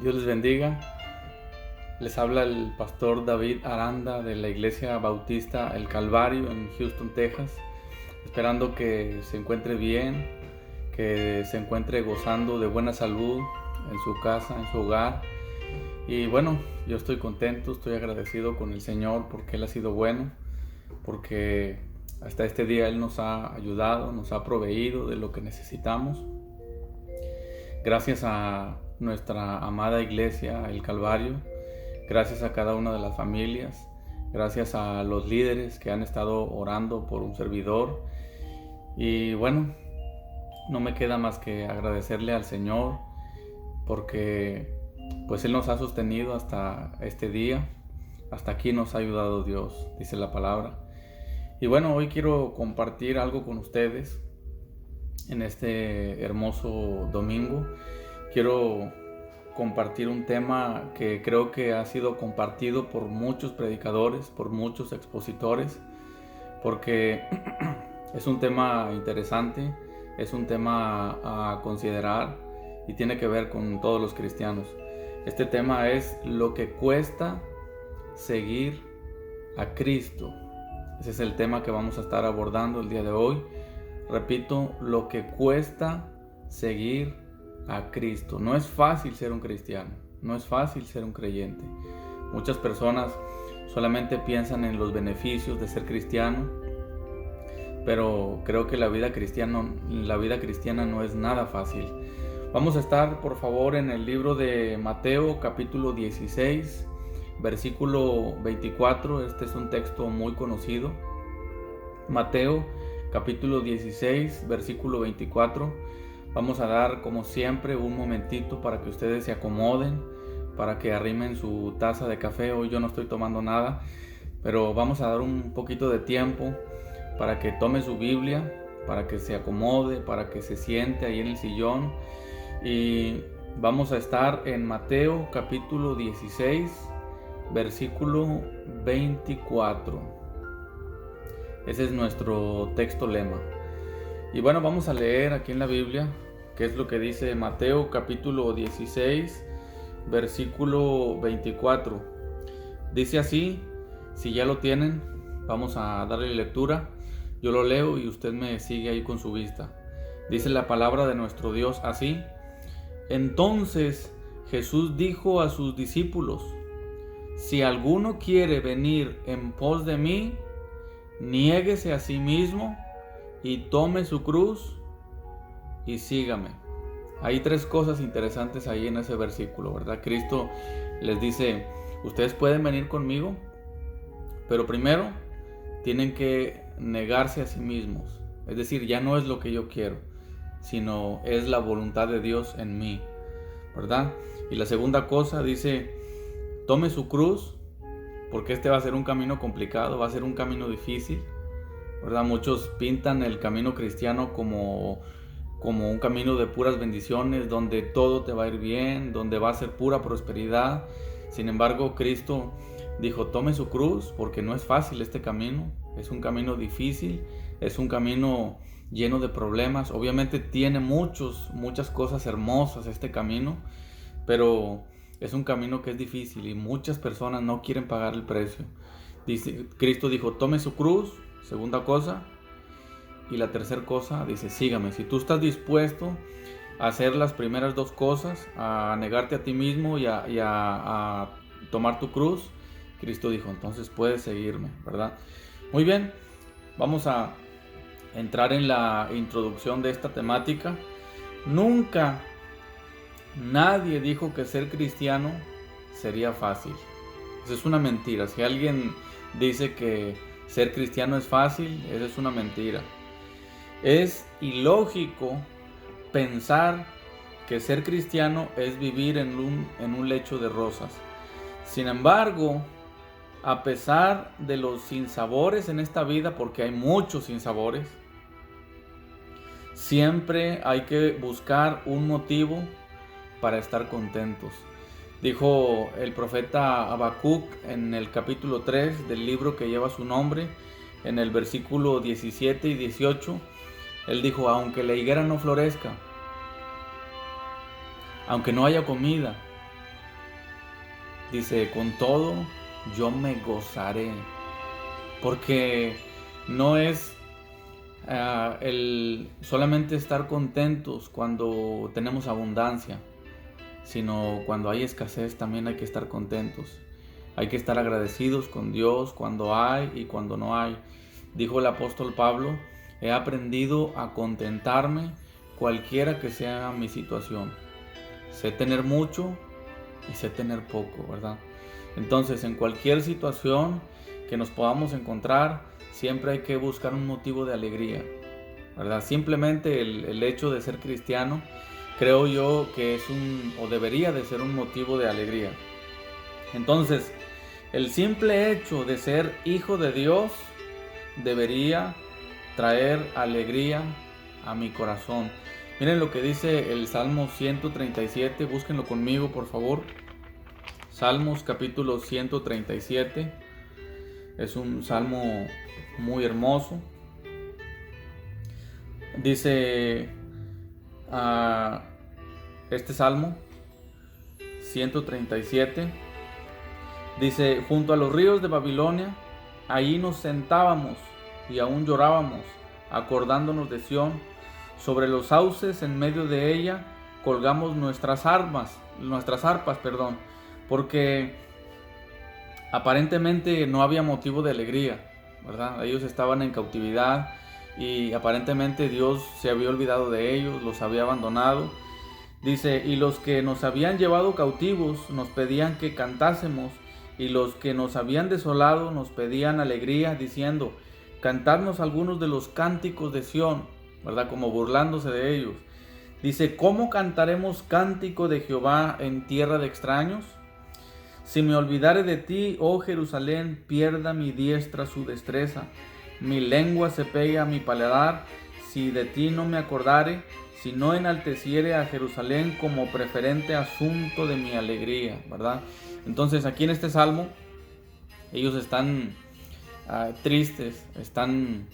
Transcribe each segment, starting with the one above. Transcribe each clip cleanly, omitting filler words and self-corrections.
Dios les bendiga. Les habla el pastor David Aranda de la Iglesia Bautista El Calvario en Houston, Texas. Esperando que se encuentre bien, que se encuentre gozando de buena salud en su casa, en su hogar. Y bueno, yo estoy contento, estoy agradecido con el Señor porque Él ha sido bueno, porque hasta este día Él nos ha ayudado, nos ha proveído de lo que necesitamos. Gracias a nuestra amada iglesia, el Calvario, gracias a cada una de las familias, gracias a los líderes que han estado orando por un servidor. Y bueno, no me queda más que agradecerle al Señor porque pues Él nos ha sostenido hasta este día, hasta aquí nos ha ayudado Dios, dice la palabra. Y bueno, hoy quiero compartir algo con ustedes en este hermoso domingo. Quiero compartir un tema que creo que ha sido compartido por muchos predicadores, por muchos expositores, porque es un tema interesante, es un tema a considerar y tiene que ver con todos los cristianos. Este tema es lo que cuesta seguir a Cristo. Ese es el tema que vamos a estar abordando el día de hoy. Repito, lo que cuesta seguir a Cristo. No es fácil ser un cristiano, no es fácil ser un creyente. Muchas personas solamente piensan en los beneficios de ser cristiano, pero creo que la vida cristiana no es nada fácil. Vamos a estar, por favor, en el libro de Mateo, capítulo 16, versículo 24. Este es un texto muy conocido. Mateo, capítulo 16, versículo 24. Vamos a dar, como siempre, un momentito para que ustedes se acomoden, para que arrimen su taza de café. Hoy yo no estoy tomando nada, pero vamos a dar un poquito de tiempo para que tome su Biblia, para que se acomode, para que se siente ahí en el sillón. Y vamos a estar en Mateo, capítulo 16, versículo 24. Ese es nuestro texto lema. Y bueno, vamos a leer aquí en la Biblia qué es lo que dice Mateo capítulo 16, versículo 24. Dice así, si ya lo tienen, vamos a darle lectura. Yo lo leo y usted me sigue ahí con su vista. Dice la palabra de nuestro Dios así. Entonces Jesús dijo a sus discípulos, si alguno quiere venir en pos de mí, niéguese a sí mismo y tome su cruz y sígame. Hay tres cosas interesantes ahí en ese versículo, ¿verdad? Cristo les dice, ustedes pueden venir conmigo, pero primero tienen que negarse a sí mismos. Es decir, ya no es lo que yo quiero, sino es la voluntad de Dios en mí, ¿verdad? Y la segunda cosa dice, tome su cruz, porque este va a ser un camino complicado, va a ser un camino difícil, ¿verdad? Muchos pintan el camino cristiano como un camino de puras bendiciones, donde todo te va a ir bien, donde va a ser pura prosperidad. Sin embargo, Cristo dijo, tome su cruz, porque no es fácil este camino, es un camino difícil, es un camino lleno de problemas. Obviamente tiene muchas cosas hermosas este camino, pero es un camino que es difícil y muchas personas no quieren pagar el precio. Cristo dijo, tome su cruz, segunda cosa. Y la tercera cosa, dice, sígame. Si tú estás dispuesto a hacer las primeras dos cosas, a negarte a ti mismo y a tomar tu cruz, Cristo dijo, entonces puedes seguirme, ¿verdad? Muy bien, vamos a entrar en la introducción de esta temática. Nunca nadie dijo que ser cristiano sería fácil. Eso es una mentira. Si alguien dice que ser cristiano es fácil, eso es una mentira. Es ilógico pensar que ser cristiano es vivir en un lecho de rosas. Sin embargo, a pesar de los sinsabores en esta vida, porque hay muchos sinsabores, siempre hay que buscar un motivo para estar contentos. Dijo el profeta Habacuc en el capítulo 3 del libro que lleva su nombre, en el versículo 17 y 18, él dijo, aunque la higuera no florezca, aunque no haya comida, Dice, con todo yo me gozaré. Porque no es el solamente estar contentos cuando tenemos abundancia, sino cuando hay escasez también hay que estar contentos. Hay que estar agradecidos con Dios cuando hay y cuando no hay. Dijo el apóstol Pablo, he aprendido a contentarme cualquiera que sea mi situación. Sé tener mucho y sé tener poco, ¿verdad? Entonces, en cualquier situación que nos podamos encontrar, siempre hay que buscar un motivo de alegría, ¿verdad? Simplemente el hecho de ser cristiano, creo yo que es o debería de ser un motivo de alegría. Entonces, el simple hecho de ser hijo de Dios debería traer alegría a mi corazón. Miren lo que dice el Salmo 137, búsquenlo conmigo por favor. Salmos capítulo 137, es un salmo muy hermoso. Dice este salmo 137, dice, junto a los ríos de Babilonia, allí nos sentábamos y aún llorábamos, acordándonos de Sión. Sobre los sauces en medio de ella colgamos nuestras arpas, porque aparentemente no había motivo de alegría, ¿verdad? Ellos estaban en cautividad y aparentemente Dios se había olvidado de ellos, los había abandonado. Dice, y los que nos habían llevado cautivos nos pedían que cantásemos, y los que nos habían desolado nos pedían alegría, diciendo, cantadnos algunos de los cánticos de Sión, ¿verdad? Como burlándose de ellos. Dice, ¿cómo cantaremos cántico de Jehová en tierra de extraños? Si me olvidare de ti, oh Jerusalén, pierda mi diestra su destreza. Mi lengua se pegue a mi paladar, si de ti no me acordare, si no enalteciere a Jerusalén como preferente asunto de mi alegría, ¿verdad? Entonces aquí en este salmo, ellos están tristes, están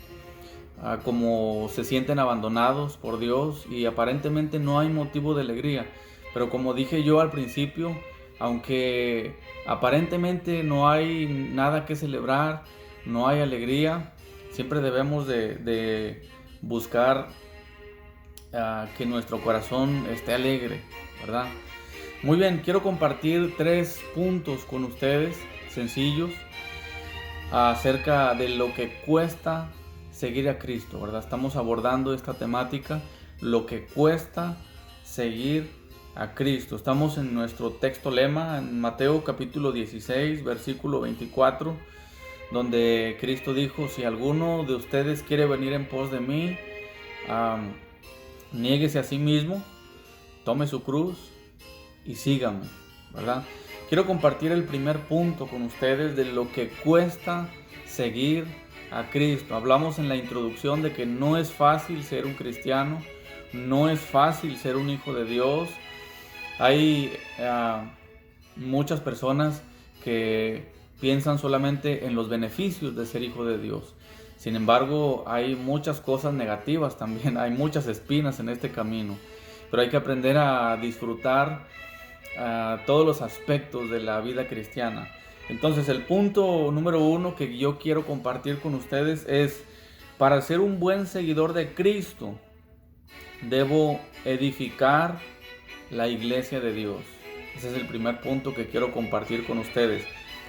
como se sienten abandonados por Dios y aparentemente no hay motivo de alegría. Pero como dije yo al principio, aunque aparentemente no hay nada que celebrar, no hay alegría, siempre debemos de buscar que nuestro corazón esté alegre, ¿verdad? Muy bien, quiero compartir 3 puntos con ustedes, sencillos, acerca de lo que cuesta seguir a Cristo, ¿verdad? Estamos abordando esta temática, lo que cuesta seguir a Cristo. Estamos en nuestro texto lema, en Mateo capítulo 16, versículo 24, donde Cristo dijo, si alguno de ustedes quiere venir en pos de mí, niéguese a sí mismo, tome su cruz y sígame, ¿verdad? Quiero compartir el primer punto con ustedes de lo que cuesta seguir a Cristo. Hablamos en la introducción de que no es fácil ser un cristiano, no es fácil ser un hijo de Dios. Hay muchas personas que piensan solamente en los beneficios de ser hijo de Dios. Sin embargo, hay muchas cosas negativas también, hay muchas espinas en este camino. Pero hay que aprender a disfrutar todos los aspectos de la vida cristiana. Entonces, el punto número 1 que yo quiero compartir con ustedes es, para ser un buen seguidor de Cristo, debo edificar la iglesia de Dios. Ese es el primer punto que quiero compartir con ustedes.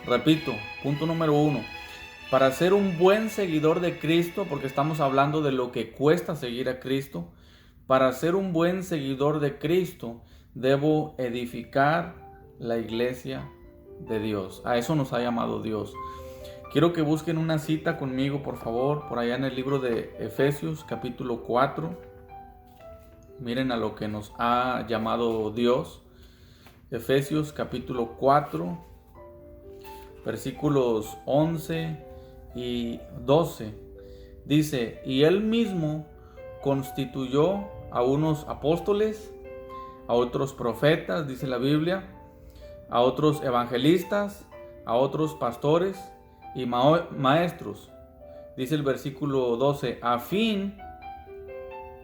Repito, punto número 1. Para ser un buen seguidor de Cristo, porque estamos hablando de lo que cuesta seguir a Cristo, para ser un buen seguidor de Cristo, debo edificar la iglesia de Dios. A eso nos ha llamado Dios. Quiero que busquen una cita conmigo, por favor, por allá en el libro de Efesios, capítulo 4. Miren a lo que nos ha llamado Dios. Efesios, capítulo 4, versículos 11 y 12. Dice, y él mismo constituyó a unos apóstoles, a otros profetas, dice la Biblia, a otros evangelistas, a otros pastores y maestros. Dice el versículo 12, a fin,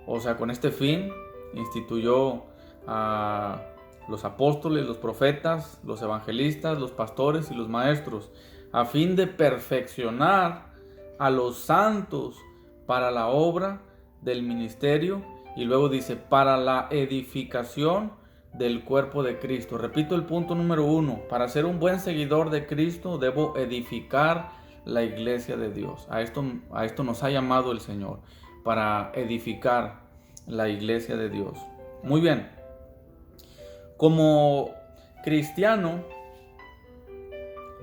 o sea, con este fin, instituyó a los apóstoles, los profetas, los evangelistas, los pastores y los maestros, a fin de perfeccionar a los santos para la obra del ministerio. Y luego dice, para la edificación del cuerpo de Cristo. Repito el punto número 1, para ser un buen seguidor de Cristo debo edificar la iglesia de Dios. A esto nos ha llamado el Señor, para edificar la iglesia de Dios. Muy bien, como cristiano,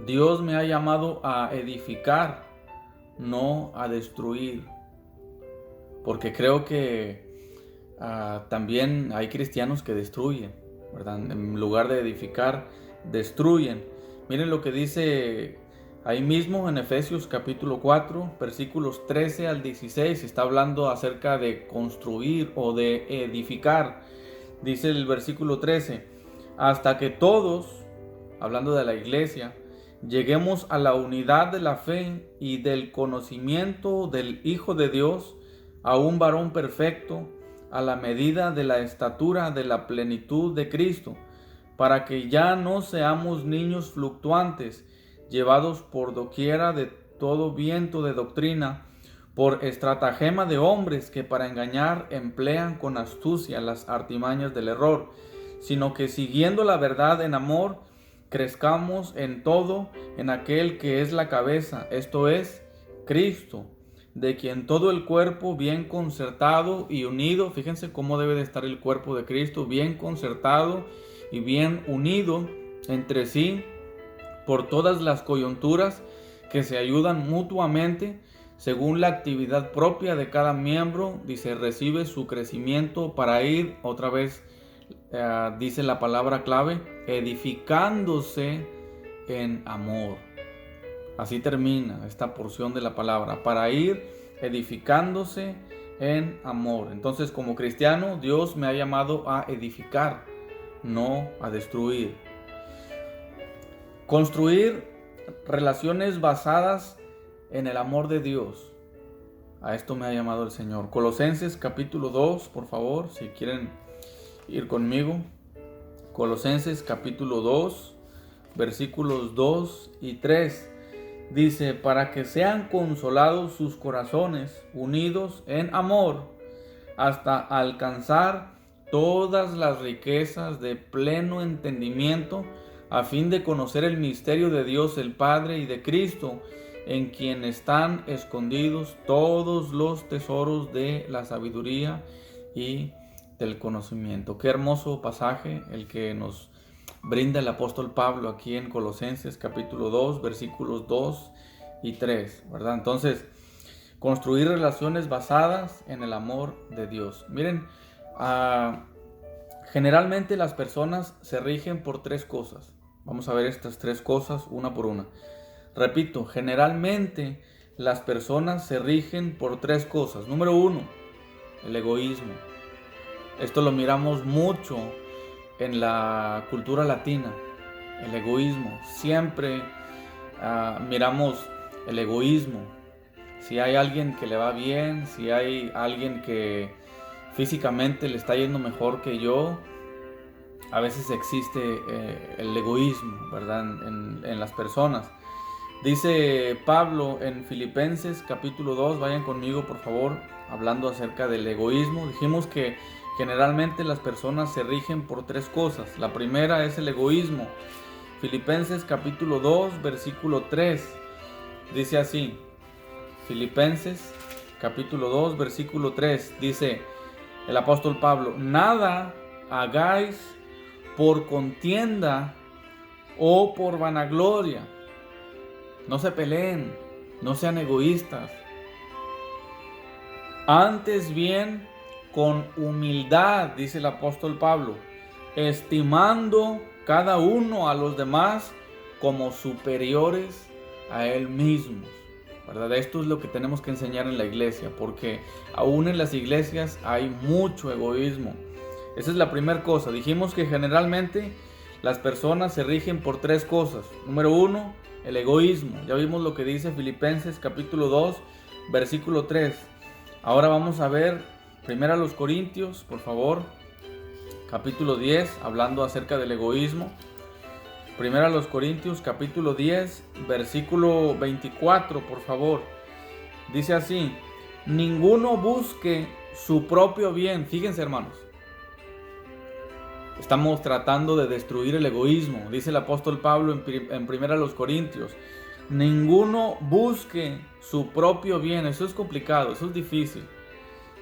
Dios me ha llamado a edificar, no a destruir, porque creo que también hay cristianos que destruyen, ¿verdad? En lugar de edificar, destruyen. Miren lo que dice ahí mismo en Efesios capítulo 4, versículos 13 al 16, está hablando acerca de construir o de edificar. Dice el versículo 13, hasta que todos, hablando de la iglesia, lleguemos a la unidad de la fe y del conocimiento del Hijo de Dios, a un varón perfecto, a la medida de la estatura de la plenitud de Cristo, para que ya no seamos niños fluctuantes, llevados por doquiera de todo viento de doctrina, por estratagema de hombres que para engañar emplean con astucia las artimañas del error, sino que siguiendo la verdad en amor, crezcamos en todo en aquel que es la cabeza, esto es, Cristo, de quien todo el cuerpo bien concertado y unido, fíjense cómo debe de estar el cuerpo de Cristo, bien concertado y bien unido entre sí por todas las coyunturas que se ayudan mutuamente según la actividad propia de cada miembro, dice, recibe su crecimiento para ir, otra vez dice la palabra clave, edificándose en amor. Así termina esta porción de la palabra, para ir edificándose en amor. Entonces, como cristiano, Dios me ha llamado a edificar, no a destruir. Construir relaciones basadas en el amor de Dios. A esto me ha llamado el Señor. Colosenses capítulo 2, por favor, si quieren ir conmigo. Colosenses capítulo 2, versículos 2 y 3. Dice, para que sean consolados sus corazones, unidos en amor, hasta alcanzar todas las riquezas de pleno entendimiento, a fin de conocer el misterio de Dios el Padre y de Cristo, en quien están escondidos todos los tesoros de la sabiduría y del conocimiento. Qué hermoso pasaje el que nos brinda el apóstol Pablo aquí en Colosenses capítulo 2, versículos 2 y 3, ¿verdad? Entonces, construir relaciones basadas en el amor de Dios. Miren, generalmente las personas se rigen por 3 cosas. Vamos a ver estas 3 cosas una por una. Repito, generalmente las personas se rigen por 3 cosas. Número 1, el egoísmo. Esto lo miramos mucho en la cultura latina, el egoísmo. Siempre miramos el egoísmo. Si hay alguien que le va bien, si hay alguien que físicamente le está yendo mejor que yo, a veces existe el egoísmo, ¿verdad? En las personas. Dice Pablo en Filipenses capítulo 2, vayan conmigo por favor, hablando acerca del egoísmo. Dijimos que generalmente las personas se rigen por 3 cosas. La primera es el egoísmo. Filipenses capítulo 2, versículo 3. Dice así. Filipenses capítulo 2, versículo 3. Dice el apóstol Pablo, nada hagáis por contienda o por vanagloria. No se peleen, no sean egoístas. Antes bien, con humildad, dice el apóstol Pablo, estimando cada uno a los demás como superiores a él mismo, ¿verdad? Esto es lo que tenemos que enseñar en la iglesia, porque aún en las iglesias hay mucho egoísmo. Esa es la primera cosa. Dijimos que generalmente las personas se rigen por 3 cosas. Número 1, el egoísmo. Ya vimos lo que dice Filipenses capítulo 2, versículo 3. Ahora vamos a ver 1 Corintios, por favor, capítulo 10, hablando acerca del egoísmo. Primera a los Corintios, capítulo 10, versículo 24, por favor. Dice así: ninguno busque su propio bien. Fíjense, hermanos, estamos tratando de destruir el egoísmo. Dice el apóstol Pablo en Primera a los Corintios: ninguno busque su propio bien. Eso es complicado, eso es difícil,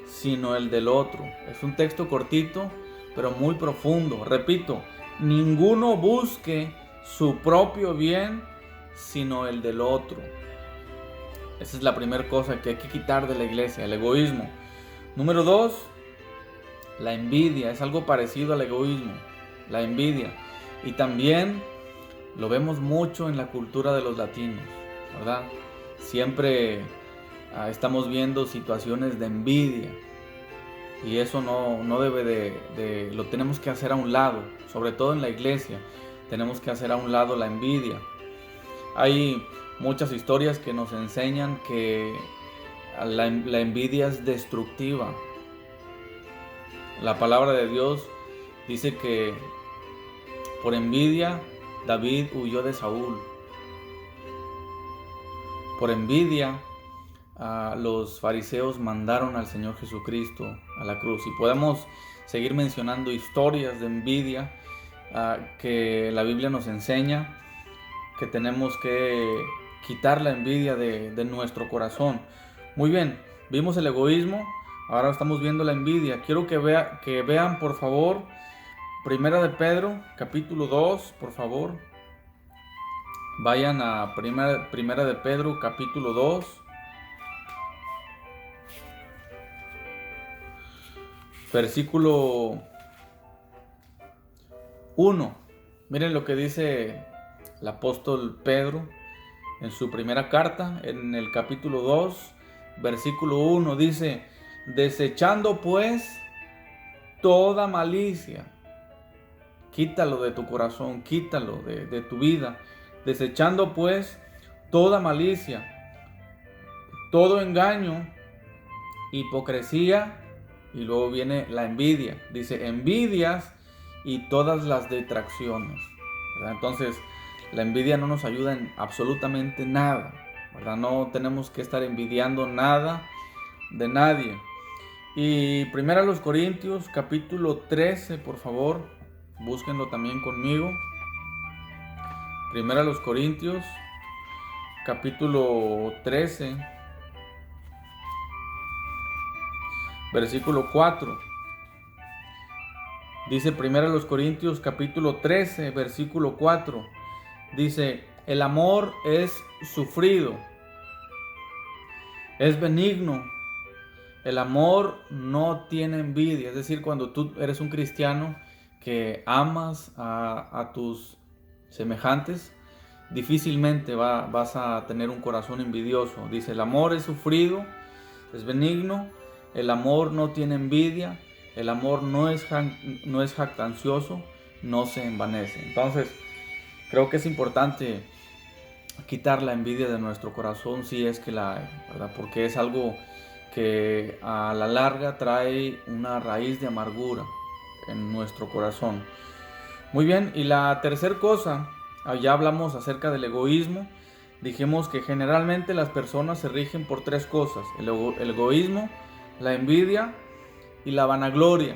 sino el del otro. Es un texto cortito, pero muy profundo. Repito, ninguno busque su propio bien, sino el del otro. Esa es la primera cosa que hay que quitar de la iglesia, el egoísmo. Número 2, la envidia. Es algo parecido al egoísmo, la envidia. Y también lo vemos mucho en la cultura de los latinos, ¿verdad? Siempre estamos viendo situaciones de envidia. Y eso no debe lo tenemos que hacer a un lado, sobre todo en la iglesia. Tenemos que hacer a un lado la envidia. Hay muchas historias que nos enseñan que la envidia es destructiva. La palabra de Dios dice que por envidia David huyó de Saúl. Por envidia los fariseos mandaron al Señor Jesucristo a la cruz. Y podemos seguir mencionando historias de envidia que la Biblia nos enseña que tenemos que quitar la envidia de nuestro corazón. Muy bien, vimos el egoísmo, ahora estamos viendo la envidia. Quiero que vean, por favor, Primera de Pedro, capítulo 2, por favor. Vayan a Primera de Pedro, capítulo 2. Versículo 1. Miren lo que dice el apóstol Pedro en su primera carta, en el capítulo 2, versículo 1. Dice: desechando pues toda malicia. Quítalo de tu corazón, quítalo de tu vida. Desechando pues toda malicia, todo engaño, hipocresía. Y luego viene la envidia. Dice envidias y todas las detracciones, ¿verdad? Entonces, la envidia no nos ayuda en absolutamente nada, ¿verdad? No tenemos que estar envidiando nada de nadie. Y Primera a los Corintios, capítulo 13, por favor, búsquenlo también conmigo. Primera a los Corintios, capítulo 13. Versículo 4. Dice Primera a los Corintios capítulo 13, versículo 4. Dice: el amor es sufrido, es benigno. El amor no tiene envidia. Es decir, cuando tú eres un cristiano que amas a tus semejantes, difícilmente vas a tener un corazón envidioso. Dice: el amor es sufrido, es benigno. El amor no tiene envidia, el amor no es jactancioso, no se envanece. Entonces, creo que es importante quitar la envidia de nuestro corazón si es que la hay, ¿verdad? Porque es algo que a la larga trae una raíz de amargura en nuestro corazón. Muy bien, y la tercera cosa, ya hablamos acerca del egoísmo. Dijimos que generalmente las personas se rigen por tres cosas: el egoísmo, la envidia y la vanagloria,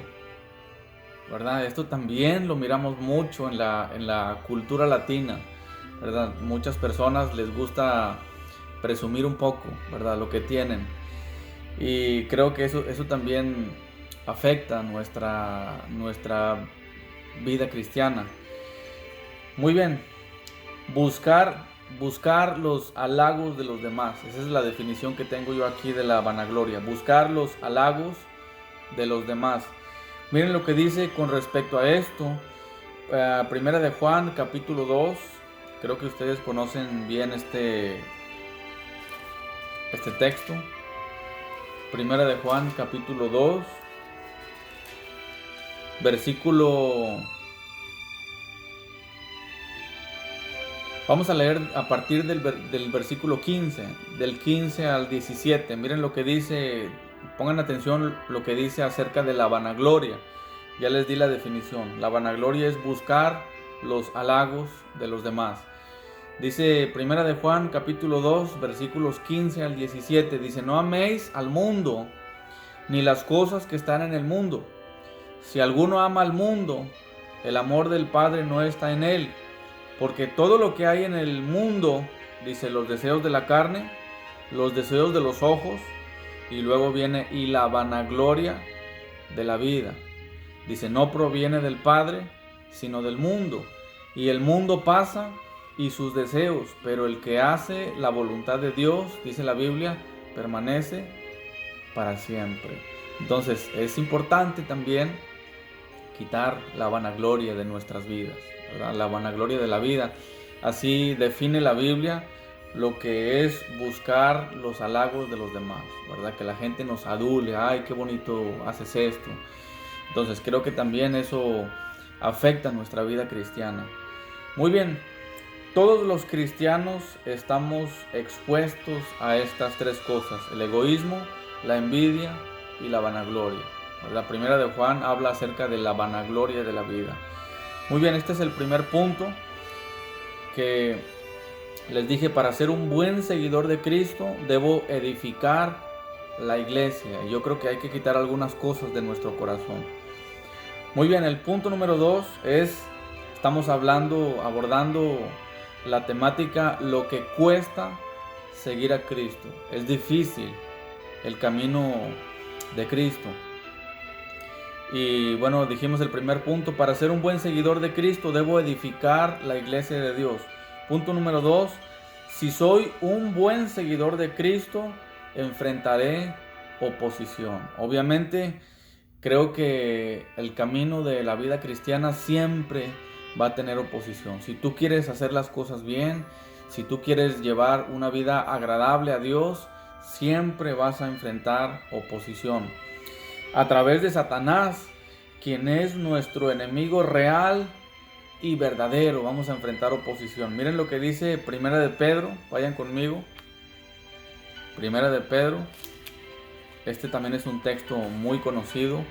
¿verdad? Esto también lo miramos mucho en la cultura latina, ¿verdad? Muchas personas les gusta presumir un poco, ¿verdad? Lo que tienen. Y creo que eso también afecta nuestra vida cristiana. Muy bien, buscar los halagos de los demás. Esa es la definición que tengo yo aquí de la vanagloria. Buscar los halagos de los demás. Miren lo que dice con respecto a esto. Primera de Juan, capítulo 2. Creo que ustedes conocen bien este texto. Primera de Juan, capítulo 2. Versículo... Vamos a leer a partir del versículo 15, del 15 al 17. Miren lo que dice, pongan atención lo que dice acerca de la vanagloria. Ya les di la definición. La vanagloria es buscar los halagos de los demás. Dice Primera de Juan, capítulo 2, versículos 15 al 17. Dice, no améis al mundo, ni las cosas que están en el mundo. Si alguno ama al mundo, el amor del Padre no está en él. Porque todo lo que hay en el mundo, dice, los deseos de la carne, los deseos de los ojos, y luego viene, y la vanagloria de la vida. Dice, no proviene del Padre, sino del mundo. Y el mundo pasa y sus deseos, pero el que hace la voluntad de Dios, dice la Biblia, permanece para siempre. Entonces es importante también quitar la vanagloria de nuestras vidas, ¿verdad? La vanagloria de la vida. Así define la Biblia lo que es buscar los halagos de los demás, ¿verdad? Que la gente nos adule, ay, qué bonito haces esto. Entonces creo que también eso afecta nuestra vida cristiana. Muy bien, todos los cristianos estamos expuestos a estas tres cosas: el egoísmo, la envidia y la vanagloria. La Primera de Juan habla acerca de la vanagloria de la vida. Muy bien, este es el primer punto que les dije. Para ser un buen seguidor de Cristo debo edificar la iglesia. Yo creo que hay que quitar algunas cosas de nuestro corazón. Muy bien, el punto número 2 es, estamos abordando la temática, lo que cuesta seguir a Cristo. Es difícil el camino de Cristo. Y bueno, dijimos el primer punto, para ser un buen seguidor de Cristo debo edificar la iglesia de Dios. Punto número 2, si soy un buen seguidor de Cristo, enfrentaré oposición. Obviamente, creo que el camino de la vida cristiana siempre va a tener oposición. Si tú quieres hacer las cosas bien, si tú quieres llevar una vida agradable a Dios, siempre vas a enfrentar oposición. A través de Satanás, quien es nuestro enemigo real y verdadero, vamos a enfrentar oposición. Miren lo que dice Primera de Pedro, vayan conmigo. Primera de Pedro, este también es un texto muy conocido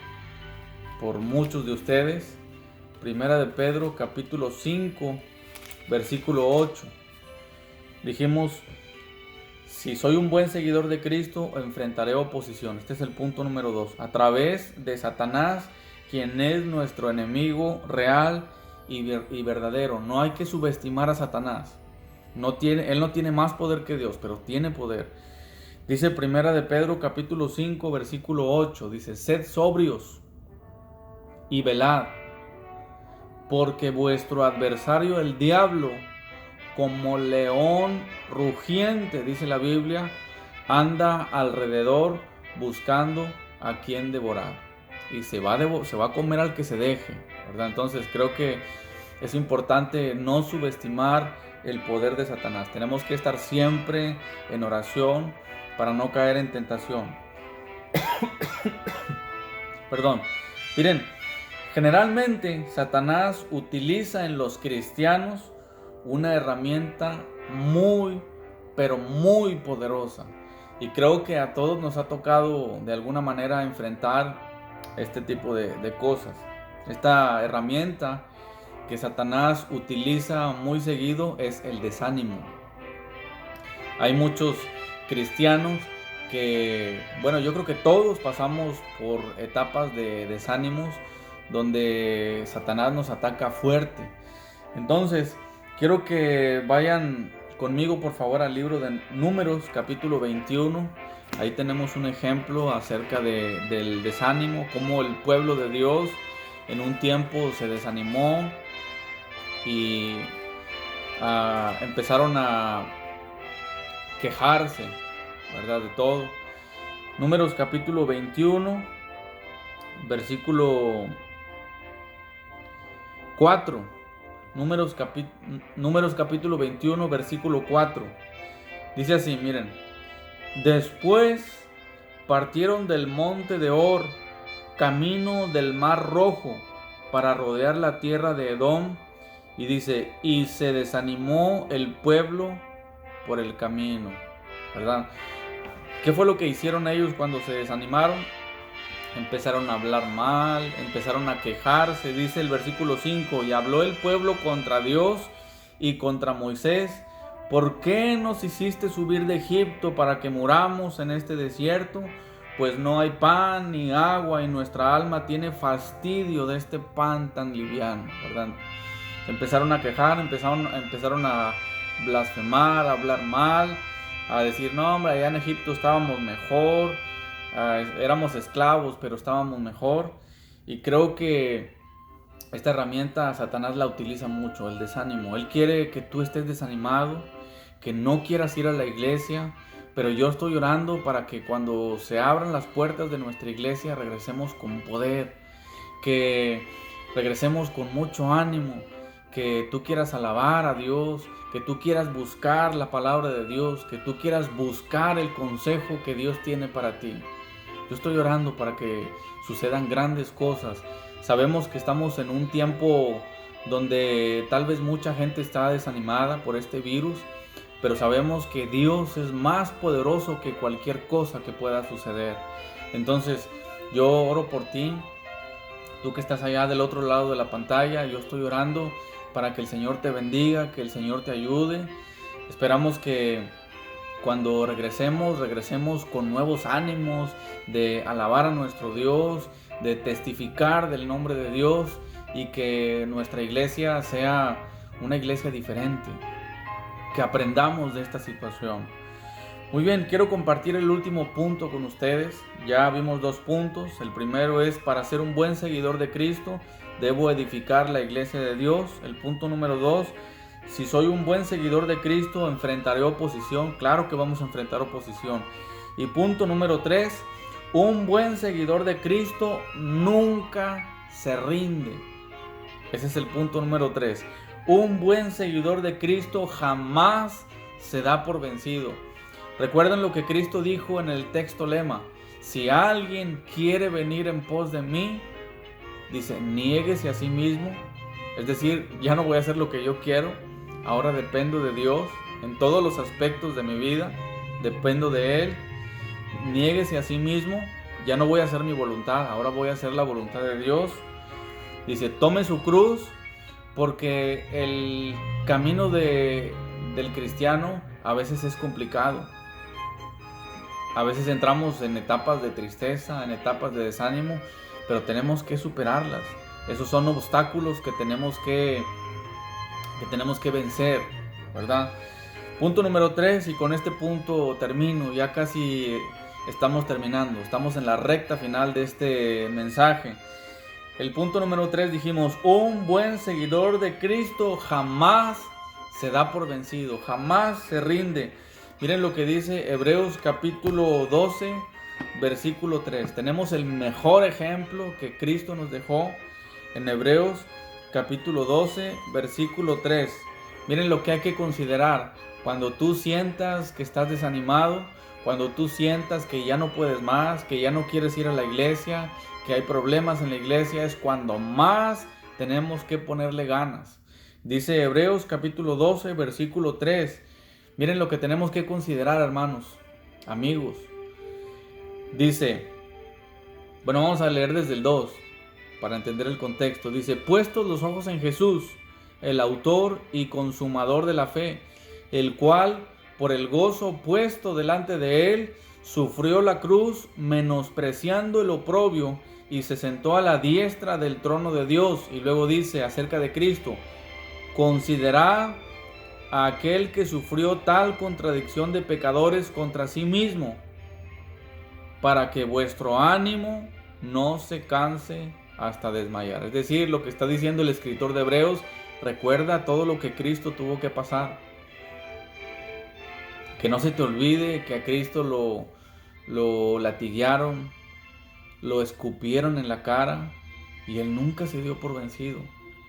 por muchos de ustedes. Primera de Pedro, capítulo 5, versículo 8. Dijimos, si soy un buen seguidor de Cristo, enfrentaré oposición. Este es el punto número 2. A través de Satanás, quien es nuestro enemigo real y verdadero. No hay que subestimar a Satanás. Él no tiene más poder que Dios, pero tiene poder. Dice Primera de Pedro, capítulo 5, versículo 8. Dice, sed sobrios y velad, porque vuestro adversario el diablo, como león rugiente, dice la Biblia, anda alrededor buscando a quien devorar. Y se va a comer al que se deje, ¿verdad? Entonces creo que es importante no subestimar el poder de Satanás. Tenemos que estar siempre en oración para no caer en tentación. Perdón. Miren, generalmente Satanás utiliza en los cristianos una herramienta muy, pero muy poderosa. Y creo que a todos nos ha tocado de alguna manera enfrentar este tipo de cosas. Esta herramienta que Satanás utiliza muy seguido es el desánimo. Hay muchos cristianos que, bueno, yo creo que todos pasamos por etapas de desánimos donde Satanás nos ataca fuerte. Entonces, quiero que vayan conmigo por favor al libro de Números, capítulo 21. Ahí tenemos un ejemplo acerca del desánimo, cómo el pueblo de Dios en un tiempo se desanimó y empezaron a quejarse, ¿verdad? De todo. Números capítulo 21, versículo 4. Números capítulo 21, versículo 4. Dice así, miren. Después partieron del monte de Hor, camino del mar Rojo, para rodear la tierra de Edom. Y dice, y se desanimó el pueblo por el camino, ¿verdad? ¿Qué fue lo que hicieron ellos cuando se desanimaron? empezaron a hablar mal, empezaron a quejarse. Dice el versículo 5, y habló el pueblo contra Dios y contra Moisés. ¿Por qué nos hiciste subir de Egipto para que muramos en este desierto? Pues no hay pan ni agua y nuestra alma tiene fastidio de este pan tan liviano, ¿verdad? Empezaron a quejar, empezaron a blasfemar, a hablar mal, a decir, no hombre, allá en Egipto estábamos mejor, éramos esclavos, pero estábamos mejor. Y creo que esta herramienta Satanás la utiliza mucho, el desánimo. Él quiere que tú estés desanimado, que no quieras ir a la iglesia, pero yo estoy orando para que cuando se abran las puertas de nuestra iglesia regresemos con poder, que regresemos con mucho ánimo, que tú quieras alabar a Dios, que tú quieras buscar la palabra de Dios, que tú quieras buscar el consejo que Dios tiene para ti. Yo estoy orando para que sucedan grandes cosas. Sabemos que estamos en un tiempo donde tal vez mucha gente está desanimada por este virus, pero sabemos que Dios es más poderoso que cualquier cosa que pueda suceder. Entonces, yo oro por ti, tú que estás allá del otro lado de la pantalla. Yo estoy orando para que el Señor te bendiga, que el Señor te ayude. Esperamos que cuando regresemos con nuevos ánimos de alabar a nuestro Dios, de testificar del nombre de Dios, y que nuestra iglesia sea una iglesia diferente, que aprendamos de esta situación. Muy bien, quiero compartir el último punto con ustedes. Ya vimos 2 puntos. El primero es: para ser un buen seguidor de Cristo, debo edificar la iglesia de Dios. El punto número 2: si soy un buen seguidor de Cristo, enfrentaré oposición. Claro que vamos a enfrentar oposición. Y punto número 3: un buen seguidor de Cristo nunca se rinde. Ese es el punto número 3. Un buen seguidor de Cristo jamás se da por vencido. Recuerden lo que Cristo dijo en el texto lema: si alguien quiere venir en pos de mí, dice, niéguese a sí mismo. Es decir, ya no voy a hacer lo que yo quiero, ahora dependo de Dios en todos los aspectos de mi vida, dependo de Él. Niéguese a sí mismo, ya no voy a hacer mi voluntad, ahora voy a hacer la voluntad de Dios. Dice, tome su cruz, porque el camino del cristiano a veces es complicado. A veces entramos en etapas de tristeza, en etapas de desánimo, pero tenemos que superarlas. Esos son obstáculos que tenemos que vencer, ¿verdad? Punto número 3, y con este punto termino, ya casi estamos terminando, estamos en la recta final de este mensaje. El punto número 3 dijimos, un buen seguidor de Cristo jamás se da por vencido, jamás se rinde. Miren lo que dice Hebreos capítulo 12, versículo 3. Tenemos el mejor ejemplo que Cristo nos dejó en Hebreos capítulo 12, versículo 3. Miren lo que hay que considerar. Cuando tú sientas que estás desanimado, cuando tú sientas que ya no puedes más, que ya no quieres ir a la iglesia, que hay problemas en la iglesia, es cuando más tenemos que ponerle ganas. Dice Hebreos capítulo 12, versículo 3. Miren lo que tenemos que considerar, hermanos, amigos. Dice, bueno, vamos a leer desde el 2 para entender el contexto. Dice, puestos los ojos en Jesús, el autor y consumador de la fe, el cual, por el gozo puesto delante de él, sufrió la cruz, menospreciando el oprobio, y se sentó a la diestra del trono de Dios. Y luego dice acerca de Cristo, considerad a aquel que sufrió tal contradicción de pecadores contra sí mismo, para que vuestro ánimo no se canse hasta desmayar. Es decir, lo que está diciendo el escritor de Hebreos, recuerda todo lo que Cristo tuvo que pasar. Que no se te olvide que a Cristo lo latiguearon, lo escupieron en la cara, y Él nunca se dio por vencido.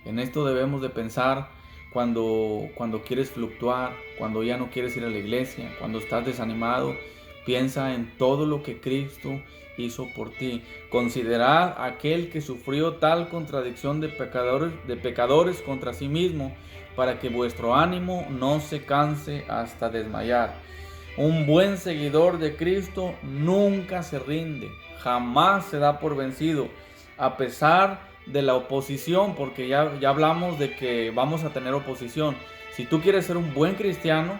En esto debemos de pensar cuando quieres fluctuar, cuando ya no quieres ir a la iglesia, cuando estás desanimado. Piensa en todo lo que Cristo hizo por ti. Considerad a aquel que sufrió tal contradicción de pecadores contra sí mismo, para que vuestro ánimo no se canse hasta desmayar. Un buen seguidor de Cristo nunca se rinde, jamás se da por vencido, a pesar de la oposición, porque ya hablamos de que vamos a tener oposición. Si tú quieres ser un buen cristiano,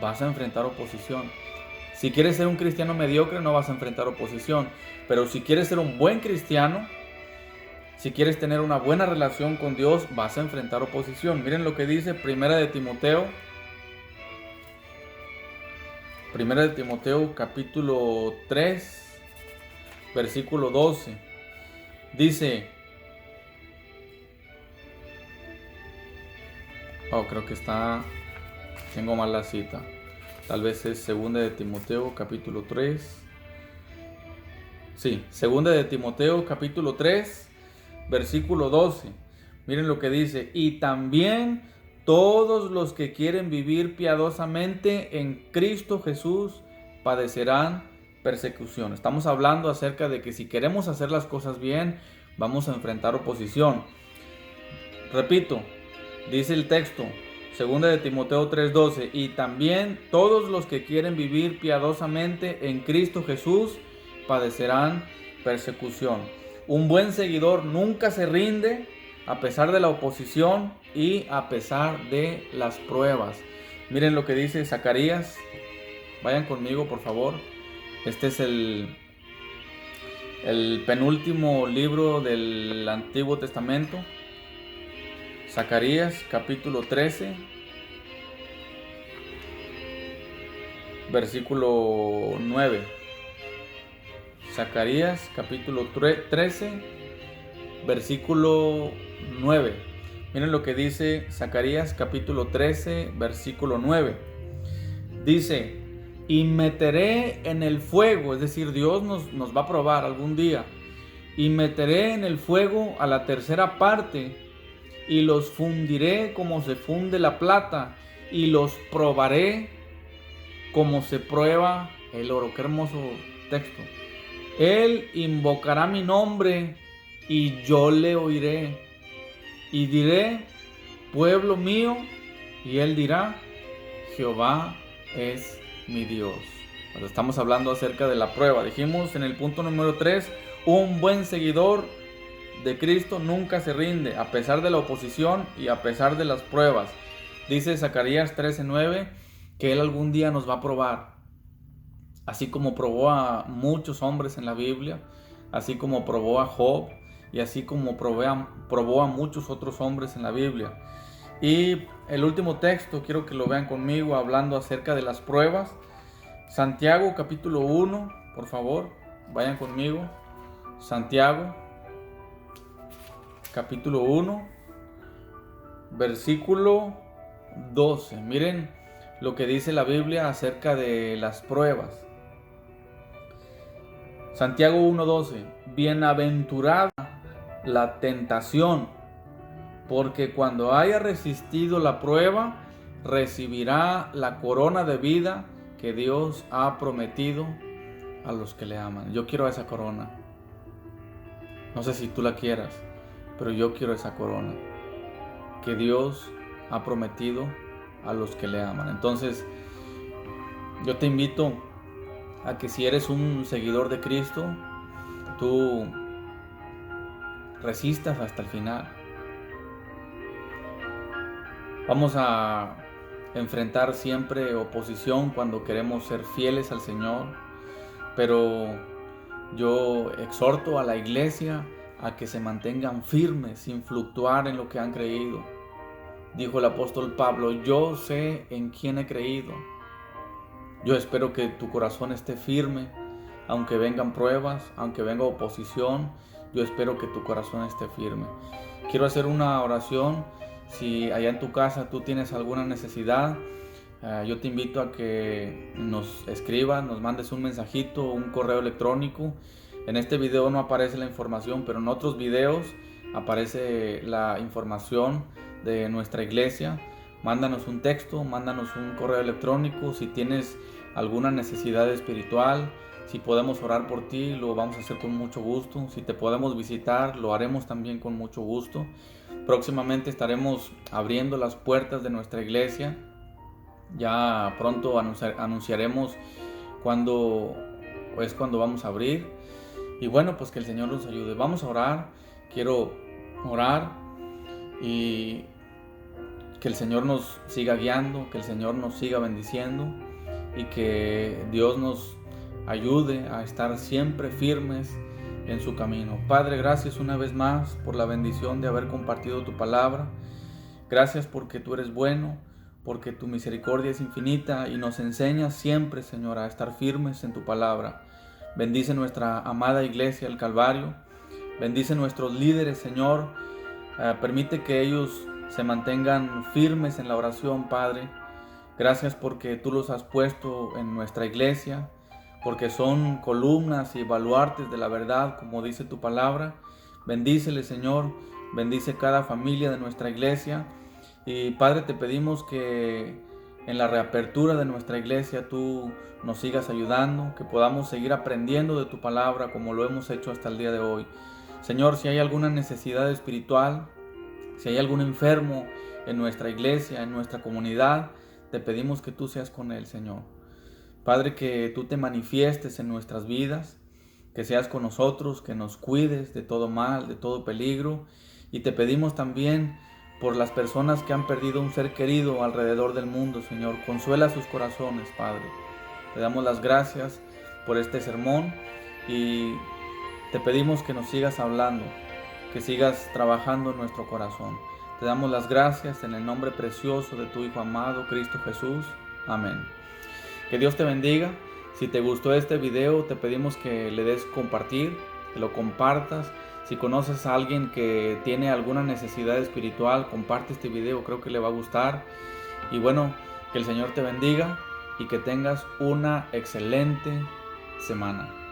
vas a enfrentar oposición. Si quieres ser un cristiano mediocre, no vas a enfrentar oposición. Pero si quieres ser un buen cristiano, si quieres tener una buena relación con Dios, vas a enfrentar oposición. Miren lo que dice Primera de Timoteo capítulo 3, versículo 12. Dice, creo que tengo mal la cita. Tal vez es Segunda de Timoteo capítulo 3. Sí, Segunda de Timoteo capítulo 3, versículo 12. Miren lo que dice, y también todos los que quieren vivir piadosamente en Cristo Jesús padecerán persecución. Estamos hablando acerca de que si queremos hacer las cosas bien, vamos a enfrentar oposición. Repito, dice el texto, Segunda de Timoteo 3:12, y también todos los que quieren vivir piadosamente en Cristo Jesús padecerán persecución. Un buen seguidor nunca se rinde a pesar de la oposición y a pesar de las pruebas. Miren lo que dice Zacarías. Vayan conmigo, por favor. Este es el penúltimo libro del Antiguo Testamento. Zacarías capítulo 13, versículo 9. Zacarías capítulo 13, versículo 9. Miren lo que dice Zacarías capítulo 13, versículo 9. Dice, y meteré en el fuego, es decir, Dios nos va a probar algún día, y meteré en el fuego a la tercera parte, y los fundiré como se funde la plata, y los probaré como se prueba el oro. Qué hermoso texto. Él invocará mi nombre y yo le oiré. Y diré, pueblo mío, y él dirá, Jehová es mi Dios. Cuando estamos hablando acerca de la prueba, dijimos en el punto número 3, un buen seguidor de Cristo nunca se rinde, a pesar de la oposición y a pesar de las pruebas. Dice Zacarías 13:9 que Él algún día nos va a probar, así como probó a muchos hombres en la Biblia, así como probó a Job y así como probó a muchos otros hombres en la Biblia. Y el último texto, quiero que lo vean conmigo, hablando acerca de las pruebas. Santiago capítulo 1, por favor, vayan conmigo. Santiago capítulo 1, versículo 12. Miren lo que dice la Biblia acerca de las pruebas. Santiago 1:12. Bienaventurada la tentación, porque cuando haya resistido la prueba, recibirá la corona de vida que Dios ha prometido a los que le aman. Yo quiero esa corona. No sé si tú la quieras, pero yo quiero esa corona que Dios ha prometido a los que le aman. Entonces, yo te invito a que si eres un seguidor de Cristo, tú resistas hasta el final. Vamos a enfrentar siempre oposición cuando queremos ser fieles al Señor, pero yo exhorto a la iglesia a que se mantengan firmes sin fluctuar en lo que han creído. Dijo el apóstol Pablo, yo sé en quién he creído. Yo espero que tu corazón esté firme, aunque vengan pruebas, aunque venga oposición, yo espero que tu corazón esté firme. Quiero hacer una oración. Si allá en tu casa tú tienes alguna necesidad, yo te invito a que nos escribas, nos mandes un mensajito, un correo electrónico. En este video no aparece la información, pero en otros videos aparece la información de nuestra iglesia. Mándanos un texto, mándanos un correo electrónico. Si tienes alguna necesidad espiritual, si podemos orar por ti, lo vamos a hacer con mucho gusto. Si te podemos visitar, lo haremos también con mucho gusto. Próximamente estaremos abriendo las puertas de nuestra iglesia. Ya pronto anunciaremos cuándo vamos a abrir. Y bueno, pues que el Señor nos ayude. Vamos a orar. Quiero orar y que el Señor nos siga guiando, que el Señor nos siga bendiciendo y que Dios nos ayude a estar siempre firmes en su camino. Padre, gracias una vez más por la bendición de haber compartido tu palabra. Gracias porque tú eres bueno, porque tu misericordia es infinita y nos enseñas siempre, Señor, a estar firmes en tu palabra. Bendice nuestra amada iglesia, el Calvario. Bendice nuestros líderes, Señor. Permite que ellos se mantengan firmes en la oración, Padre. Gracias porque tú los has puesto en nuestra iglesia, porque son columnas y baluartes de la verdad, como dice tu palabra. Bendíceles, Señor. Bendice cada familia de nuestra iglesia. Y Padre, te pedimos que en la reapertura de nuestra iglesia tú nos sigas ayudando, que podamos seguir aprendiendo de tu palabra como lo hemos hecho hasta el día de hoy. Señor, si hay alguna necesidad espiritual, si hay algún enfermo en nuestra iglesia, en nuestra comunidad, te pedimos que tú seas con él, Señor. Padre, que tú te manifiestes en nuestras vidas, que seas con nosotros, que nos cuides de todo mal, de todo peligro. Y te pedimos también por las personas que han perdido un ser querido alrededor del mundo, Señor. Consuela sus corazones, Padre. Te damos las gracias por este sermón y te pedimos que nos sigas hablando, que sigas trabajando en nuestro corazón. Te damos las gracias en el nombre precioso de tu Hijo amado, Cristo Jesús. Amén. Que Dios te bendiga. Si te gustó este video, te pedimos que le des compartir, que lo compartas. Si conoces a alguien que tiene alguna necesidad espiritual, comparte este video, creo que le va a gustar. Y bueno, que el Señor te bendiga y que tengas una excelente semana.